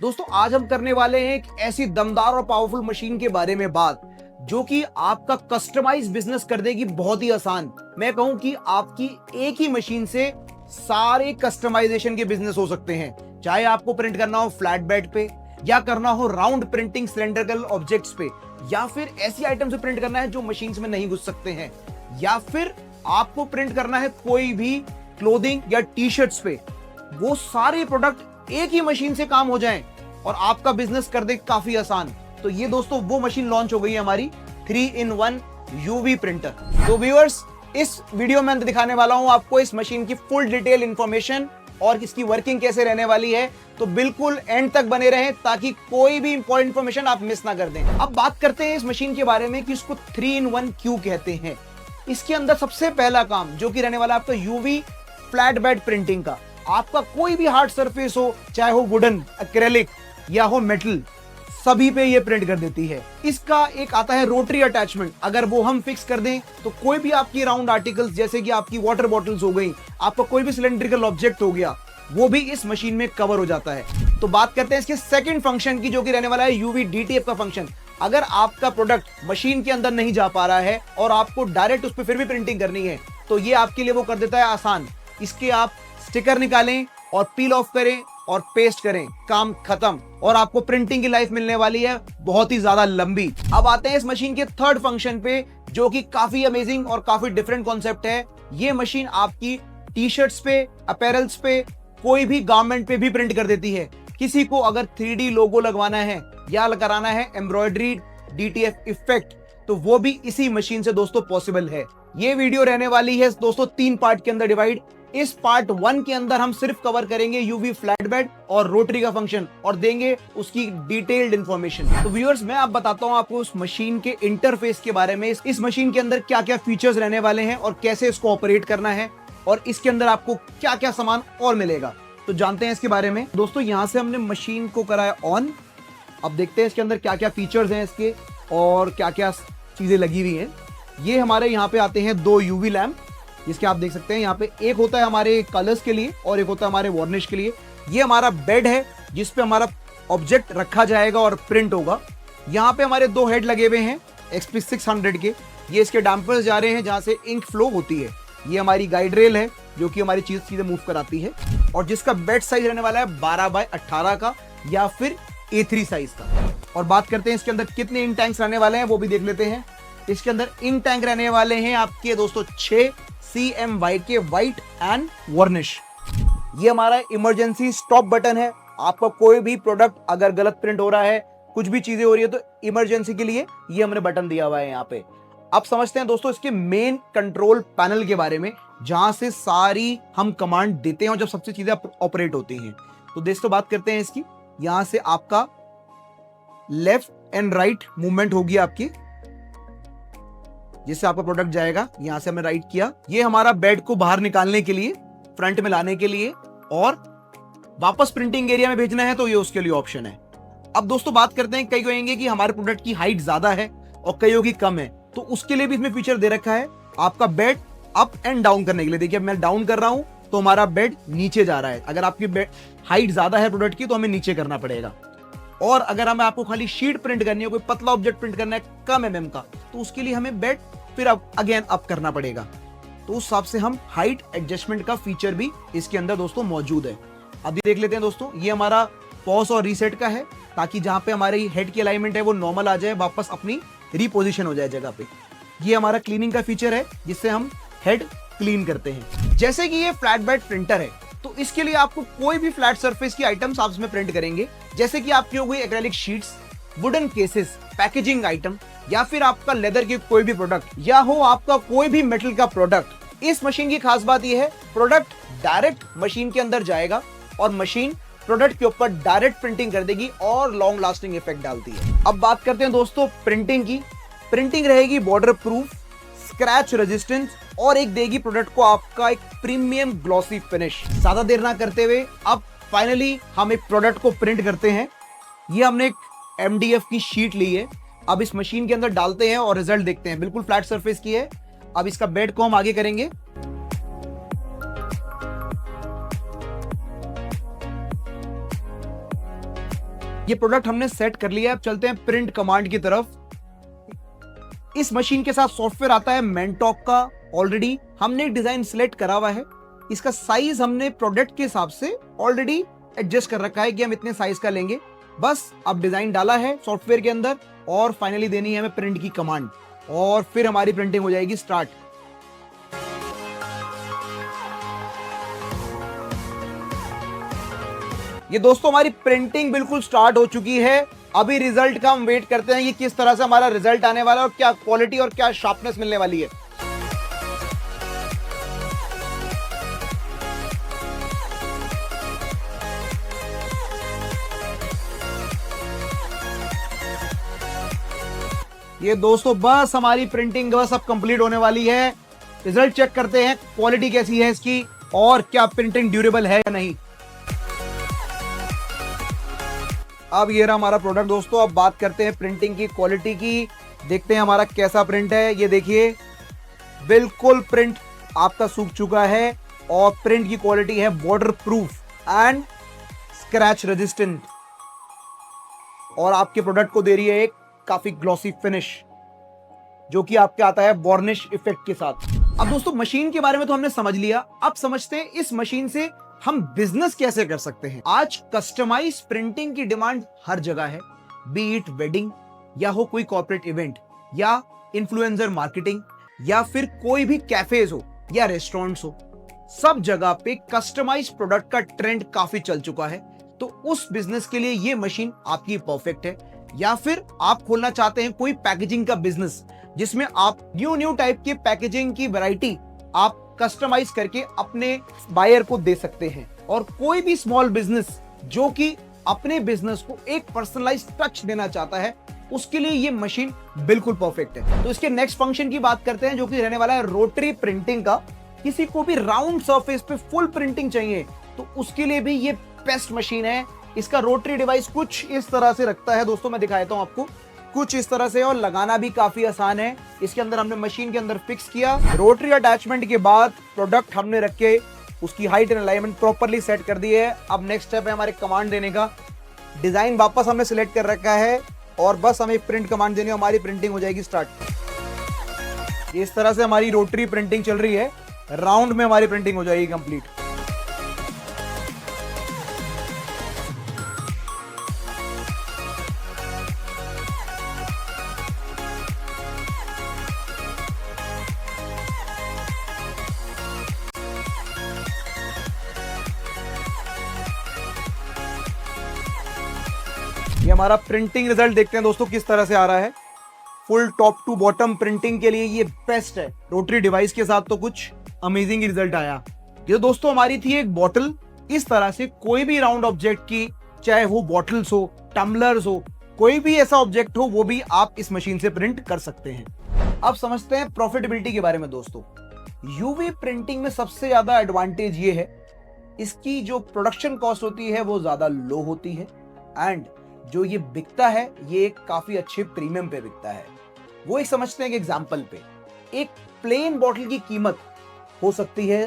दोस्तों आज हम करने वाले हैं एक ऐसी दमदार और पावरफुल मशीन के बारे में बात जो कि आपका कस्टमाइज बिजनेस कर देगी बहुत ही आसान। मैं कहूं कि आपकी एक ही मशीन से सारे कस्टमाइजेशन के बिजनेस हो सकते हैं। चाहे आपको प्रिंट करना हो फ्लैट बेड पे, या करना हो राउंड प्रिंटिंग सिलेंड्रिकल ऑब्जेक्ट्स पे, या फिर ऐसी आइटम से प्रिंट करना है जो मशीन्स में नहीं घुस सकते हैं, या फिर आपको प्रिंट करना है कोई भी क्लोथिंग या टी शर्ट्स पे, वो सारे प्रोडक्ट एक ही मशीन से काम हो जाएं और आपका बिजनेस कर दे काफी आसान। तो ये दोस्तों वो मशीन लॉन्च हो गई है हमारी 3-in-1 यूवी प्रिंटर। तो व्यूअर्स, इस वीडियो में दिखाने वाला हूं आपको इस मशीन की फुल डिटेल इंफॉर्मेशन और इसकी वर्किंग कैसे रहने वाली है। तो बिल्कुल एंड तक बने रहें ताकि कोई भी इंपॉर्टेंट इंफॉर्मेशन आप मिस ना कर दें। अब बात करते हैं इस मशीन के बारे में कि इसको 3-in-1 क्यों कहते हैं। इसके अंदर सबसे पहला काम जो कि रहने वाला है आपका यूवी फ्लैट बेड प्रिंटिंग का। आपका कोई भी हार्ड सरफेस हो, चाहे हो वुडन, एक्रेलिक या हो मेटल, सभी पे ये प्रिंट कर देती है। इसका एक आता है रोटरी अटैचमेंट, अगर वो हम फिक्स कर दें तो कोई भी आपकी राउंड आर्टिकल्स जैसे कि आपकी वाटर बॉटल्स हो गई, आपका कोई भी सिलेंड्रिकल ऑब्जेक्ट हो गया, वो भी इस मशीन में कवर हो जाता है। तो बात करते हैं इसके सेकंड फंक्शन की जो कि रहने वाला है यूवी डीटीएफ का फंक्शन। अगर आपका प्रोडक्ट मशीन के अंदर नहीं जा पा रहा है और आपको डायरेक्ट उस पर फिर भी प्रिंटिंग करनी है तो ये आपके लिए वो कर देता है आसान। इसके आप स्टिकर निकालें और पील ऑफ करें और पेस्ट करें, काम खत्म, और आपको प्रिंटिंग की लाइफ मिलने वाली है बहुत ही ज्यादा लंबी। अब आते हैं इस मशीन के थर्ड फंक्शन पे जो कि काफी अमेजिंग और काफी डिफरेंट कॉन्सेप्ट है। ये मशीन आपकी टी शर्ट्स पे, अपैरल्स पे, कोई भी गारमेंट पे भी प्रिंट कर देती है। किसी को अगर 3D लोगो लगवाना है या कराना है एम्ब्रॉयडरी डीटीएफ इफेक्ट, तो वो भी इसी मशीन से दोस्तों पॉसिबल है। ये वीडियो रहने वाली है दोस्तों 3 पार्ट के अंदर डिवाइड। इस पार्ट 1 के अंदर हम सिर्फ कवर करेंगे यूवी फ्लैट बेड और रोटरी का फंक्शन और देंगे उसकी डिटेल्ड इंफॉर्मेशन। तो व्यूअर्स, मैं आप बताता हूं आपको उस मशीन के इंटरफेस के बारे में, इस मशीन के अंदर क्या क्या फीचर्स रहने वाले हैं और कैसे इसको ऑपरेट करना है और इसके अंदर आपको क्या क्या सामान और मिलेगा। तो जानते हैं इसके बारे में। दोस्तों यहां से हमने मशीन को कराया ऑन। अब देखते हैं इसके अंदर क्या क्या फीचर्स हैं इसके और क्या क्या चीजें लगी हुई हैं। ये हमारे यहाँ पे आते हैं 2 यूवी लैम्प, जिसके आप देख सकते हैं यहाँ पे एक होता है हमारे कलर्स के लिए और एक होता है हमारे वार्निश के लिए। ये हमारा बेड है जिस पे हमारा ऑब्जेक्ट रखा जाएगा और प्रिंट होगा। यहाँ पे हमारे 2 हेड लगे हुए हैं XP 600 के। ये इसके डैम्पर्स जा रहे हैं जहाँ से इंक फ्लो होती है। ये हमारी गाइड रेल है जो कि हमारी चीज सीधे मूव कराती है और जिसका बेड साइज रहने वाला है 12x18 का या फिर A3 साइज का। और बात करते हैं इसके अंदर कितने इंक टैंक्स रहने वाले हैं वो भी देख लेते हैं। इसके अंदर इंक टैंक रहने वाले हैं आपके दोस्तों 6 CMYK व्हाइट एंड वार्निश। ये हमारा इमरजेंसी स्टॉप बटन है। आपका कोई भी प्रोडक्ट अगर गलत प्रिंट हो रहा है, कुछ भी चीजें हो रही है, तो इमरजेंसी के लिए ये हमने बटन दिया हुआ है यहाँ पे। अब समझते हैं दोस्तों इसके मेन कंट्रोल पैनल के बारे में, जहां से सारी हम कमांड देते हैं और जब सबसे चीजें ऑपरेट होती हैं। तो दोस्तों बात करते हैं इसकी। यहां से आपका लेफ्ट एंड राइट मूवमेंट होगी आपकी, जिससे आपका प्रोडक्ट जाएगा। यहां से हमने राइट किया, ये हमारा बेड को बाहर निकालने के लिए, फ्रंट में लाने के लिए, और वापस प्रिंटिंग एरिया में भेजना है तो ये उसके लिए ऑप्शन है। अब दोस्तों बात करते हैं, कई कहेंगे कि हमारे प्रोडक्ट की हाइट ज्यादा है और कईयों की कम है, तो उसके लिए भी इसमें फीचर दे रखा है आपका बेड अप एंड डाउन करने के लिए। देखिए मैं डाउन कर रहा हूं तो हमारा बेड नीचे जा रहा है। अगर आपकी बेड हाइट ज्यादा है प्रोडक्ट की तो हमें नीचे करना पड़ेगा। और अगर हमें आपको खाली शीट प्रिंट करनी है, कोई पतला ऑब्जेक्ट प्रिंट करना है कम mm का, तो उसके लिए हमें बेड फिर अब अगेन अप करना पड़ेगा। तो उस हिसाब से हम हाइट एडजस्टमेंट का फीचर भी इसके अंदर दोस्तों मौजूद है। अभी देख लेते हैं दोस्तों, ये हमारा पॉज और रीसेट का है ताकि जहां पे हमारी हेड की अलाइनमेंट है वो नॉर्मल आ जाए, वापस अपनी रिपोजिशन हो जाए जगह पे। ये हमारा क्लीनिंग का फीचर है जिससे हम हेड क्लीन करते हैं। जैसे कि ये फ्लैट बेड प्रिंटर है तो इसके लिए आपको कोई भी फ्लैट सरफेस की आइटम्स आप इसमें प्रिंट करेंगे, जैसे कि आपकी हो गई acrylic sheets, wooden cases, packaging item, या फिर आपका लेदर की कोई भी प्रोडक्ट, या हो आपका कोई भी मेटल का प्रोडक्ट। इस मशीन की खास बात यह है, प्रोडक्ट डायरेक्ट मशीन के अंदर जाएगा और मशीन प्रोडक्ट के ऊपर डायरेक्ट प्रिंटिंग कर देगी और लॉन्ग लास्टिंग इफेक्ट डालती है। अब बात करते हैं दोस्तों प्रिंटिंग की। प्रिंटिंग रहेगी बॉर्डर प्रूफ, स्क्रैच रेजिस्टेंस और एक देगी प्रोडक्ट को आपका एक प्रीमियम ग्लॉसी फिनिश। ज्यादा देर ना करते हुए अब फाइनली हम एक प्रोडक्ट को प्रिंट करते हैं। ये हमने एक MDF की शीट ली है, अब इस मशीन के अंदर डालते हैं और रिजल्ट देखते हैं। बिल्कुल फ्लैट सरफेस की है। अब इसका बेड को हम आगे करेंगे। ये प्रोडक्ट हमने सेट कर लिया है। अब चलते हैं प्रिंट कमांड की तरफ। इस मशीन के साथ सॉफ्टवेयर आता है मेंटॉक का। ऑलरेडी हमने एक डिजाइन सिलेक्ट करा हुआ है। इसका साइज हमने प्रोडक्ट के हिसाब से ऑलरेडी एडजस्ट कर रखा है कि हम इतने साइज का लेंगे। बस अब डिजाइन डाला है सॉफ्टवेयर के अंदर और फाइनली देनी है हमें प्रिंट की कमांड और फिर हमारी प्रिंटिंग हो जाएगी स्टार्ट। ये दोस्तों हमारी प्रिंटिंग बिल्कुल स्टार्ट हो चुकी है। अभी रिजल्ट का हम वेट करते हैं कि किस तरह से हमारा रिजल्ट आने वाला है और क्या क्वालिटी और क्या शार्पनेस मिलने वाली है। ये दोस्तों बस हमारी प्रिंटिंग बस अब कंप्लीट होने वाली है। रिजल्ट चेक करते हैं क्वालिटी कैसी है इसकी और क्या प्रिंटिंग ड्यूरेबल है या नहीं। अब ये रहा हमारा प्रोडक्ट दोस्तों। अब बात करते हैं प्रिंटिंग की क्वालिटी की। देखते हैं हमारा कैसा प्रिंट है। ये देखिए बिल्कुल प्रिंट आपका सूख चुका है और प्रिंट की क्वालिटी है water proof and scratch resistant और आपके प्रोडक्ट को दे रही है एक काफी ग्लॉसी फिनिश जो कि आपके आता है वार्निश इफेक्ट के साथ। अब दोस्तों मशीन के बारे में तो हमने समझ लिया। अब समझते हैं इस मशीन से हम बिजनेस कैसे कर सकते हैं। आज कस्टमाइज प्रिंटिंग की डिमांड हर जगह है, बी इट वेडिंग या हो कोई कॉर्पोरेट इवेंट या इन्फ्लुएंसर मार्केटिंग या फिर कोई भी कैफेज हो या रेस्टोरेंट्स हो, सब जगह पे कस्टमाइज प्रोडक्ट का ट्रेंड काफी चल चुका है। तो उस बिजनेस के लिए ये मशीन आपकी परफेक्ट है। या फिर आप खोलना चाहते हैं कोई पैकेजिंग का बिजनेस जिसमें आप न्यू टाइप के पैकेजिंग की वैरायटी आप कस्टमाइज करके अपने बायर को दे सकते हैं। और कोई भी स्मॉल बिजनेस जो कि अपने बिजनेस को एक पर्सनलाइज टच देना चाहता है उसके लिए ये मशीन बिल्कुल परफेक्ट है। तो इसके नेक्स्ट फंक्शन की बात करते हैं जो कि रहने वाला है रोटरी प्रिंटिंग का। किसी को भी राउंड सरफेस पे फुल प्रिंटिंग चाहिए तो उसके लिए भी ये बेस्ट मशीन है। इसका रोटरी डिवाइस कुछ इस तरह से रखता है दोस्तों, मैं दिखाता हूं आपको, कुछ इस तरह से, और लगाना भी काफी आसान है। इसके अंदर हमने मशीन के अंदर फिक्स किया। रोटरी अटैचमेंट के बाद प्रोडक्ट हमने रख के उसकी height and alignment properly set कर दी है। अब नेक्स्ट स्टेप है हमारे कमांड देने का। डिजाइन वापस हमने सिलेक्ट कर रखा है और बस हमें प्रिंट कमांड देनी है, हमारी प्रिंटिंग हो जाएगी स्टार्ट। इस तरह से हमारी रोटरी प्रिंटिंग चल रही है। राउंड में हमारी प्रिंटिंग हो जाएगी कंप्लीट। ये हमारा प्रिंटिंग रिजल्ट देखते हैं दोस्तों किस तरह से आ रहा है। Full top to bottom printing के लिए ये बेस्ट है। रोटरी डिवाइस के साथ तो कुछ अमेजिंग रिजल्ट आया। ये दोस्तों हमारी थी एक बॉटल। इस तरह से कोई भी राउंड ऑब्जेक्ट की, चाहे वो बॉटल्स हो, टम्बलर्स हो, कोई भी ऐसा ऑब्जेक्ट हो, वो भी आप इस मशीन से प्रिंट कर सकते हैं। अब समझते हैं प्रॉफिटेबिलिटी के बारे में दोस्तों। यूवी प्रिंटिंग में सबसे ज्यादा एडवांटेज ये है, इसकी जो प्रोडक्शन कॉस्ट होती है वो ज्यादा लो होती है एंड जो ये बिकता है ये काफी अच्छे प्रीमियम पे बिकता है। वो एक समझते हैं कि एग्जांपल पे एक प्लेन बॉटल की कीमत हो सकती है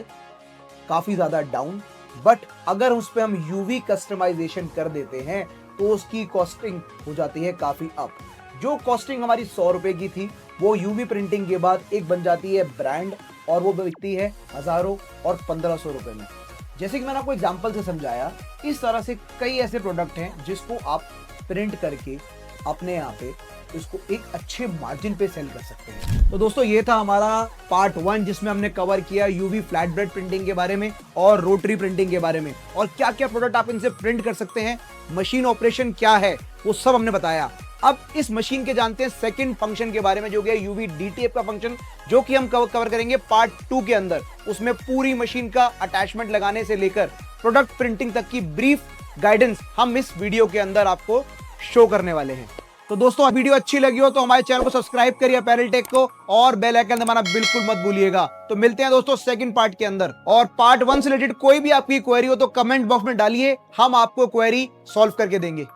काफी ज्यादा डाउन, बट अगर उस पे हम यूवी कस्टमाइजेशन कर देते हैं तो उसकी कॉस्टिंग हो जाती है काफी अप। जो कॉस्टिंग हमारी 100 रुपए की थी वो यूवी प्रिंटिंग के बाद एक बन जाती है ब्रांड और वो बिकती है हजारों और 1500 रुपए में। जैसे कि मैंने आपको एग्जांपल से समझाया, इस तरह से कई ऐसे प्रोडक्ट हैं जिसको आप प्रिंट करके अपने यहाँ पे इसको एक अच्छे मार्जिन पे सेल कर सकते हैं। तो दोस्तों ये था हमारा पार्ट 1 जिसमें हमने कवर किया यूवी फ्लैट ब्रेड प्रिंटिंग के बारे में और रोटरी प्रिंटिंग के बारे में और क्या क्या प्रोडक्ट आप इनसे प्रिंट कर सकते हैं, मशीन ऑपरेशन क्या है, वो सब हमने बताया। अब इस मशीन के जानते हैं सेकंड फंक्शन के बारे में जो गया यूवी डीटीएफ का फंक्शन, जो कि हम कवर करेंगे पार्ट 2 के अंदर। उसमें पूरी मशीन का अटैचमेंट लगाने से लेकर प्रोडक्ट प्रिंटिंग तक की ब्रीफ गाइडेंस हम इस वीडियो के अंदर आपको शो करने वाले हैं। तो दोस्तों वीडियो अच्छी लगी हो तो हमारे चैनल को सब्सक्राइब करिए अपैरेल टेक को और बेल आइकन दबाना बिल्कुल मत भूलिएगा। तो मिलते हैं दोस्तों सेकंड पार्ट के अंदर। और पार्ट 1 से रिलेटेड कोई भी आपकी क्वेरी हो तो कमेंट बॉक्स में डालिए, हम आपको क्वेरी सॉल्व करके देंगे।